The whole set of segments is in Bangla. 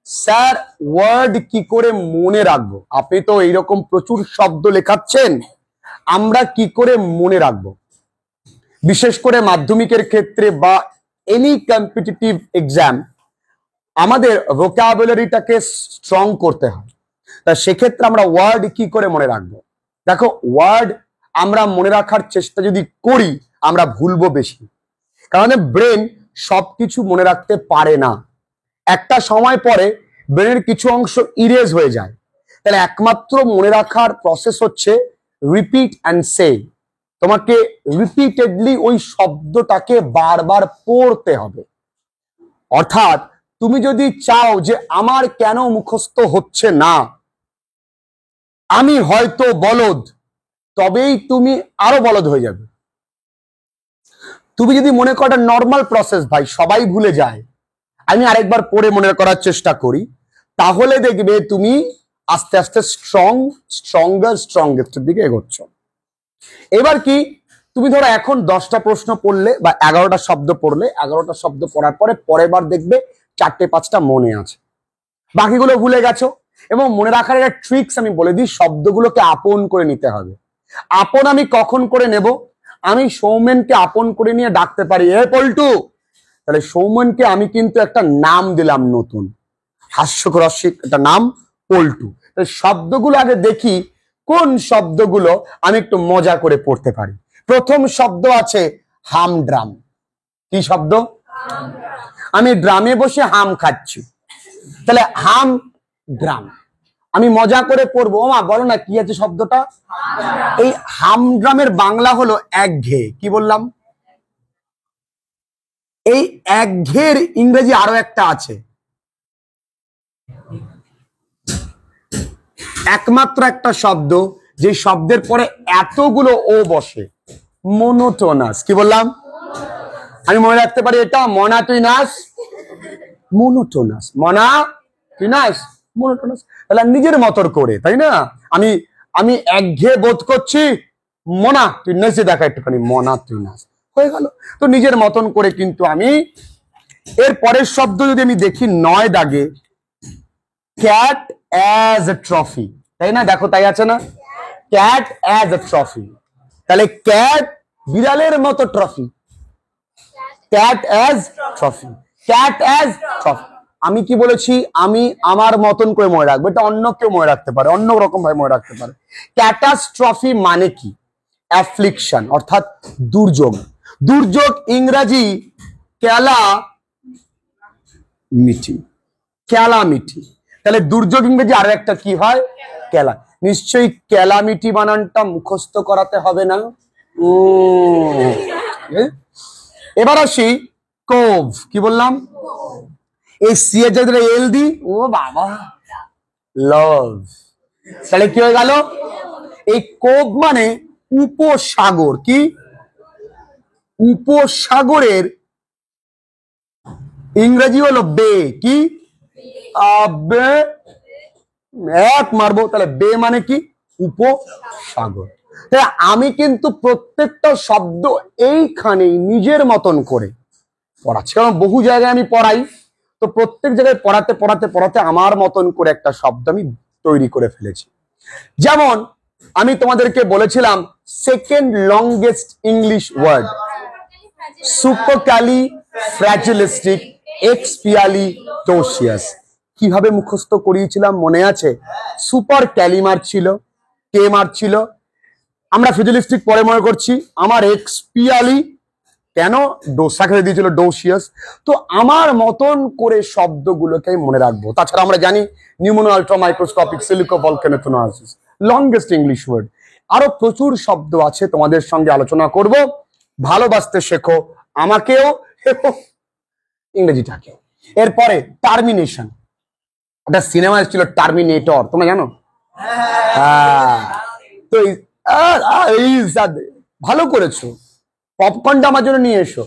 স্যার ওয়ার্ড কি করে মনে রাখবো? আপনি তো এইরকম প্রচুর শব্দ লেখাচ্ছেন, আমরা কি করে মনে রাখবো? বিশেষ করে মাধ্যমিকের ক্ষেত্রে বা এনি কম্পিটিটিভ এক্সাম আমাদের ভোকাবুলারিটাকে স্ট্রং করতে হয়। তা সেক্ষেত্রে আমরা ওয়ার্ড কি করে মনে রাখবো? দেখো, ওয়ার্ড আমরা মনে রাখার চেষ্টা যদি করি আমরা ভুলবো বেশি, কারণ ব্রেন সবকিছু মনে রাখতে পারে না। একটা সময় পরে ব্রেনের কিছু অংশ ইরেজ হয়ে যায়। তাহলে একমাত্র মনে রাখার প্রসেস হচ্ছে রিপিট অ্যান্ড সে। তোমাকে রিপিটেডলি ওই শব্দটাকে বারবার পড়তে হবে। অর্থাৎ তুমি যদি চাও যে আমার কেন মুখস্থ হচ্ছে না, আমি হয়তো বলদ, তবেই তুমি আরো বলদ হয়ে যাবে। তুমি যদি মনে করো নর্মাল প্রসেস, ভাই সবাই ভুলে যায়, আমি আরেকবার পড়ে মনে করার চেষ্টা করি, তাহলে দেখবে তুমি আস্তে আস্তে স্ট্রংগেস্টের দিকে এগোচ্ছ। এবার কি, তুমি ধরো এখন 10টা প্রশ্ন পড়লে বা 11টা শব্দ পড়লে, 11টা শব্দ পড়ার পরে পরের বার দেখবে 4-5টা মনে আছে, বাকিগুলো ভুলে গেছো। এবং মনে রাখার একটা ট্রিক্স আমি বলে দিই, শব্দগুলোকে আপন করে নিতে হবে। আপন আমি কখন করে নেব? আমি সৌমেনকে আপন করে নিয়ে ডাকতে পারি, এ পল্টু। তাহলে সৌমেনকে আমি কিন্তু একটা নাম দিলাম, নতুন হাস্যকর একটা নাম, পল্টু। শব্দগুলো আগে দেখি কোন শব্দগুলো আমি একটু মজা করে পড়তে পারি। প্রথম শব্দ আছে হামড্রাম। কি শব্দ? আমি ড্রামে বসে হাম খাচ্ছি, তাহলে হাম ড্রাম। আমি মজা করে পড়বো, মা বলো না কি আছে শব্দটা? এই হামড্রামের বাংলা হলো একঘেয়ে। কি বললাম? এই একঘেয়ের ইংরেজি আরো একটা আছে, একমাত্র একটা শব্দ যে শব্দের পরে এতগুলো ও বসে, মোনোটোনাস। কি বললাম? আমি মনে রাখতে পারি এটা, মনা তুই নাস, মোনোটোনাস। মনা তুই নাস, মোনোটোনাস। তাহলে নিজের মতন করে, তাই না? আমি আমি একঘেয়ে বোধ করছি, মনা তুই নেচে দেখা একটুখানি, মনা তুই নাস, হয়ে গেল। তো নিজের মতন করে কিন্তু আমি। এর পরের শব্দ যদি আমি দেখি 9 দাগে, ক্যাট অ্যাজ এ ট্রফি, তাই না? দেখো তাই আছে না, ক্যাট অ্যাজ এ ট্রফি। তাহলে ক্যাট বিড়ালের মতো trophy, cat as trophy, cat as trophy. আমি কি বলেছি? আমি আমার মতন করে মনে রাখবো, এটা অন্য কেউ মনে রাখতে পারে, অন্য রকম ভাবে মনে রাখতে পারে। ক্যাটাস্ট্রফি মানে কি? অ্যাফ্লিকশন, অর্থাৎ দুর্যোগ। দুর্যোগ ইংরাজি ক্যালামিটি, ক্যালামিটি। তাহলে দুর্যোগ ইংরেজি আরো একটা কি হয়? ক্যালা। নিশ্চয়ই ক্যালামিটি বানানটা মুখস্থ করাতে হবে না। এবার আসি কোভ। কি বললাম? এই সি এর জায়গায় এল দি, ও বাবা, লভ। তাহলে কি হয়ে গেল? এই কোভ মানে উপসাগর। কি? উপসাগরের ইংরেজি হলো বে। কি? বে, এক মারবো। তাহলে বে মানে কি? উপসাগর। আমি কিন্তু প্রত্যেকটা শব্দ এইখানেই নিজের মতন করে পড়াচ্ছি, কারণ বহু জায়গায় আমি পড়াই, তো প্রত্যেক জায়গায় পড়াতে পড়াতে পড়াতে আমার মতন করে একটা শব্দ আমি তৈরি করে ফেলেছি। যেমন আমি তোমাদেরকে বলেছিলাম সেকেন্ড লংগেস্ট ইংলিশ ওয়ার্ড সুপারক্যালিফ্র্যাজিলিস্টিক এক্সপিয়ালিটোসিয়াস। কিভাবে মুখস্থ করিয়েছিলাম মনে আছে? সুপার ক্যালি মার ছিল, কে মার ছিল, আমরা ফিজিলিস্টিক পরে মনে করছি, আমার এক্সপিয়ালি কেন ডোসা খেতে দিয়েছিল, ডোসিয়াস। তো আমার মতন করে শব্দগুলোকে মনে রাখবো। তাছাড়া আমরা জানি pneumonoultramicroscopicsilicovolcanoconiosis, longest English word. আরো প্রচুর শব্দ আছে, তোমাদের সঙ্গে আলোচনা করব। ভালোবাসতে শেখো, আমাকেও শেখো, ইংরেজিটাকে। এরপরে টার্মিনেশন, একটা সিনেমা এসেছিল টার্মিনেটর, তোমরা জানো? তো ভালো করেছো, পপকর্নটা আমার জন্য নিয়ে এসো।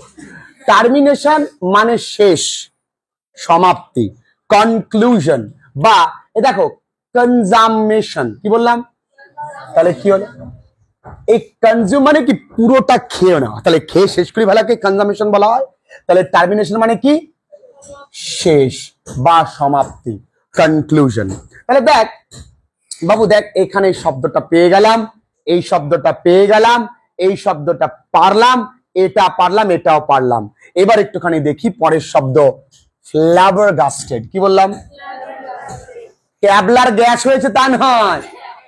টার্মিনেশন মানে শেষ, সমাপ্তি, কনক্লুশন, বা দেখো কনজামেশন। কি বললাম? তাহলে কি হলো? এই কনজিউম মানে কি? পুরোটা খেয়ে নেওয়া। তাহলে খেয়ে শেষ করি ফেলাকে কনজামেশন বলা হয়। তাহলে টার্মিনেশন মানে কি? শেষ বা সমাপ্তি। কনক্লুশন। তাহলে দেখ বাবু, দেখ এখানে শব্দটা পেয়ে গেলাম, এই শব্দটা পেয়ে গেলাম, এই শব্দটা পারলাম, এটা পারলাম, এটাও পারলাম। এবার একটুখানি দেখি পরের শব্দ, ফ্ল্যাবারগাস্টেড। কি বললাম? ক্যাবলার গ্যাস হয়েছে তা নয়,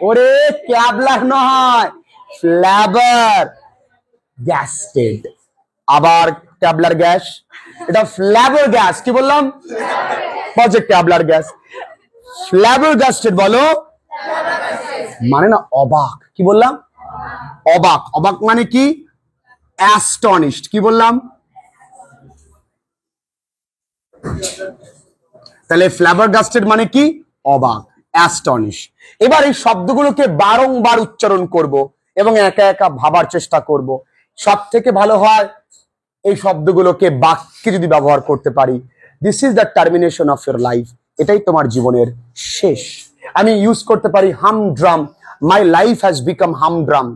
ওরে ক্যাবলার নয়, ফ্ল্যাবার গ্যাস্টেড। আবার ক্যাবলার গ্যাস, এটা ফ্ল্যাবার গ্যাস। কি বললাম? বলছে ক্যাবলার গ্যাস। ফ্ল্যাবারগাস্টেড বলো মানে না অবাক। কি বললাম? অবাক। অবাক মানে কি? অ্যাস্টনিশড। কি বললাম? তাহলে ফ্ল্যাবারগাস্টেড মানে কি? অবাক, অ্যাস্টনিশ। এবার এই শব্দগুলোকে বারংবার উচ্চারণ করব এবং একা একা ভাবার চেষ্টা করব। সব থেকে ভালো হয় এই শব্দগুলোকে বাক্যে যদি ব্যবহার করতে পারি। This is the termination of your life. এটাই তোমার জীবনের শেষ। আমি ইউজ করতে পারি হামড্রাম, মাই লাইফ হ্যাজ বিকাম হামড্রাম।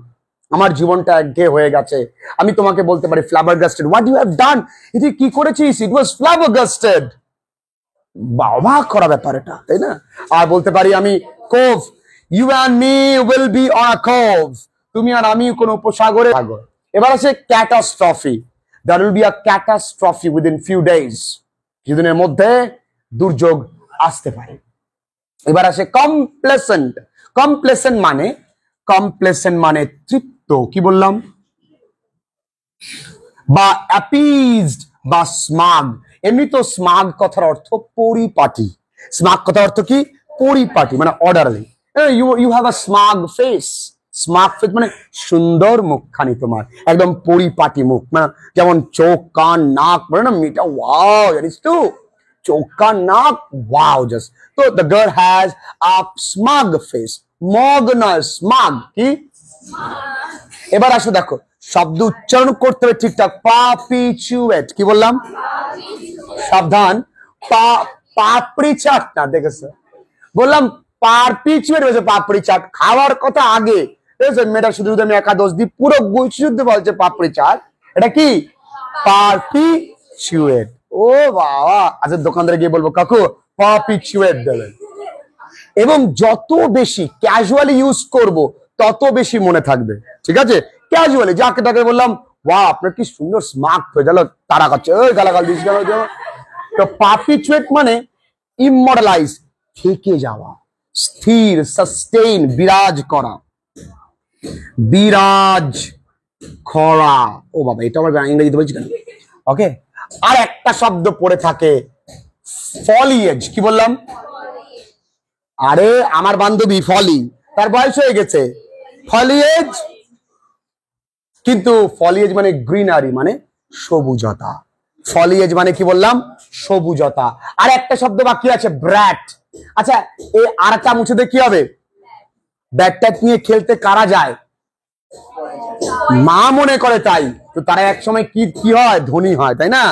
আমার জীবনটা একঘেয়ে হয়ে গেছে। আমি তোমাকে বলতে পারি ফ্ল্যাবারগাস্টেড, হোয়াট ইউ হ্যাভ ডান, এটি কি করেছিস, ইট ওয়াজ ফ্ল্যাবারগাস্টেড। অবাক করা ব্যাপার এটা, তাই না? আর বলতে পারি আমি cove, you and me will be on a cove, তুমি আর আমি কোন উপসাগরে। এবার আছে catastrophe, there will be a catastrophe within few days, কিছুদিনের মধ্যে দুর্যোগ আসতে পারে। এবার আসে কমপ্লেসেন্ট। কমপ্লেসেন্ট মানে তৃপ্ত। কি বললাম? বা অ্যাপিজড বা স্মাগ। এমনি তো স্মাগ কথার অর্থ পরিপাটি। স্মাগ কথার অর্থ কি? পরিপাটি, মানে orderly. You have a smug face. Smug face মানে সুন্দর মুখখানি তোমার, একদম পরিপাটি মুখ, মানে যেমন চোখ কান নাক বলে না মিটা, ওয়াও জানিস তো, চোখ কান নাক ওয়াও জাস্ট। তো the girl has a smug face. Mug নয়, স্মাগ। কি? এবার আসো দেখো, শব্দ উচ্চারণ করতে হবে ঠিকঠাক। পাপিচুয়েট। কি বললাম? সাবধান, পাপড়ি চাট না, দেখেছো? বললাম পারপিচুয়েট হয়েছে পাপড়ি চাট, খাওয়ার কথা আগে। মেয়েটা শুধু শুধু আমি একাদশ দিই, পুরো শুদ্ধ বলছে পাপড়ি চাট। এটা কি? পারপিচুয়েট। ও বাবা, আচ্ছা দোকানদারে গিয়ে বলবো কাকু পারপিচুয়েট দেবেন। এবং যত বেশি ক্যাজুয়ালি ইউজ করব তত বেশি মনে থাকবে। ঠিক আছে? ক্যাজুয়ালি যাকে তাকে বললাম, ওয়া আপনার কি সুন্দর স্মার্ট হয়ে গেল, তারা কাছে ওই গালাগাল দিস গেল। তো পারপিচুয়েট মানে ইমমর্টালাইজ, থেকে যাওয়া, স্থির, সাস্টেইন, বিরাজ করা, বিরাজ করা। ও বাবা, এটা আমার ইংরেজিতে বলছি কেন? ওকে। আর একটা শব্দ পড়ে থাকে, ফলিয়েজ। কি বললাম? আরে আমার বান্ধবী ফলি, তার বয়স হয়ে গেছে, ফলিয়েজ। কিন্তু ফলিয়েজ মানে গ্রিনারি, মানে সবুজতা। ফলিয়েজ মানে কি বললাম? সবুজতা। আর একটা শব্দ বাকি আছে, ব্র্যাট। আচ্ছা, এই আরটা মুছে দিয়ে কি হবে? ব্যাট নিয়ে খেলতে কারা যায়? মা মনে করে তাই তো, তারা এক সময় কি হয়? ধনী হয়, তাই না?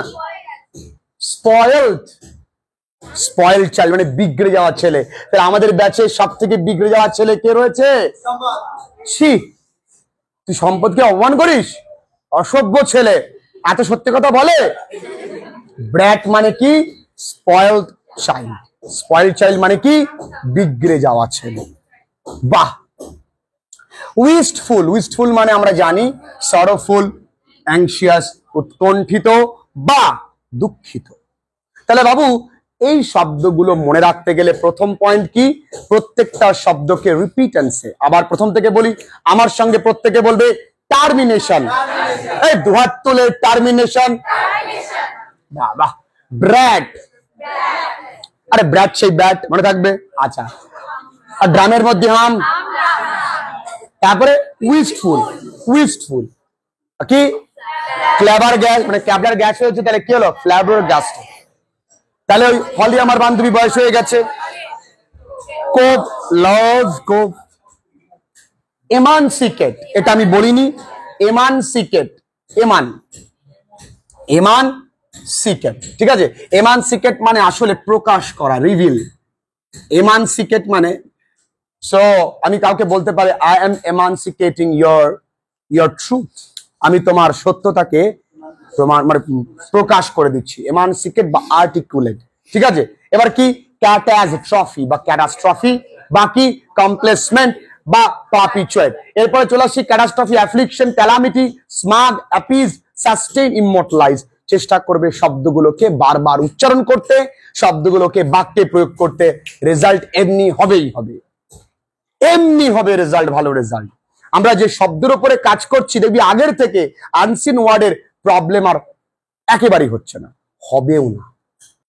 স্পয়েলড, স্পয়েলড চাইল্ড মানে বিগড়ে যাওয়া ছেলে। তাহলে আমাদের ব্যাচে সব থেকে বিগড়ে যাওয়া ছেলে কে রয়েছে? ছি, তুই সম্পদকে অপমান করিস, অসভ্য ছেলে, এত সত্যি কথা বলে। ব্র্যাট মানে কি? Spoiled child. স্পয়েলড চাইল্ড মানে কি? বিগড়ে যাওয়া ছেলে। বাহ। উইস্টফুল, উইস্টফুল মানে আমরা জানি সরোফুল, অ্যাংশিয়াস, উৎকণ্ঠিত বা দুঃখিত। তাহলে বাবু, এই শব্দগুলো মনে রাখতে গেলে প্রথম পয়েন্ট কি? প্রত্যেকটা শব্দকে রিপিটেন্সে, আবার প্রথম থেকে বলি, আমার সঙ্গে প্রত্যেকে বলবে টার্মিনেশন। এই দুহাত তুলে টার্মিনেশন। বাহ। ব্র্যাট, আরে ব্র্যাট সেই ব্যাট মনে থাকবে। আচ্ছা, আর ড্রামের মধ্যে হাম। তারপরে উইস্টফুল, উইস্টফুল কি? ক্লেভার গ্যাস, মানে ক্যাবলার গ্যাস হয়েছে, তাহলে কি হলো? ফ্ল্যাবার গ্যাস। তাহলে ওই ফলি আমার বান্ধবী বয়স হয়ে গেছে। কোপ, লভ, কোপ। এমানসিকেট, এটা আমি বলিনি। এমানসিকেট, এমানসিকেট, ঠিক আছে? এমানসিকেট মানে আসলে প্রকাশ করা, রিভিল। এমানসিকেট মানে, সো আমি কাউকে বলতে পারি আই এম এমানসিকেটিং ইয়োর ট্রুথ, আমি তোমার সত্যতাকে তোমার মানে প্রকাশ করে দিচ্ছি। এমানসিকেট বা আর্টিকুলেট, ঠিক আছে? এবার কি? ক্যাটাস্ট্রফি বা ক্যাটাস্ট্রফি, বাকি কমপ্লেসমেন্ট বা পারপিচুয়েট। এরপরে চলে আসছি ক্যাটাস্ট্রফি, অ্যাফ্লিকশন, ক্যালামিটি, স্মাগ, অ্যাপিজ, সাস্টেইন, ইমমর্টালাইজ। চেষ্টা করবে শব্দগুলোকে বারবার উচ্চারণ করতে, শব্দগুলোকে বাক্যে প্রয়োগ করতে। রেজাল্ট এমনি হবেই হবে, এমনি হবে রেজাল্ট, ভালো রেজাল্ট। আমরা যে শব্দের উপরে কাজ করছি দেখবি আগের থেকে আনসিন ওয়ার্ডের প্রবলেম আর একেবারেই হচ্ছে না, হবেও না।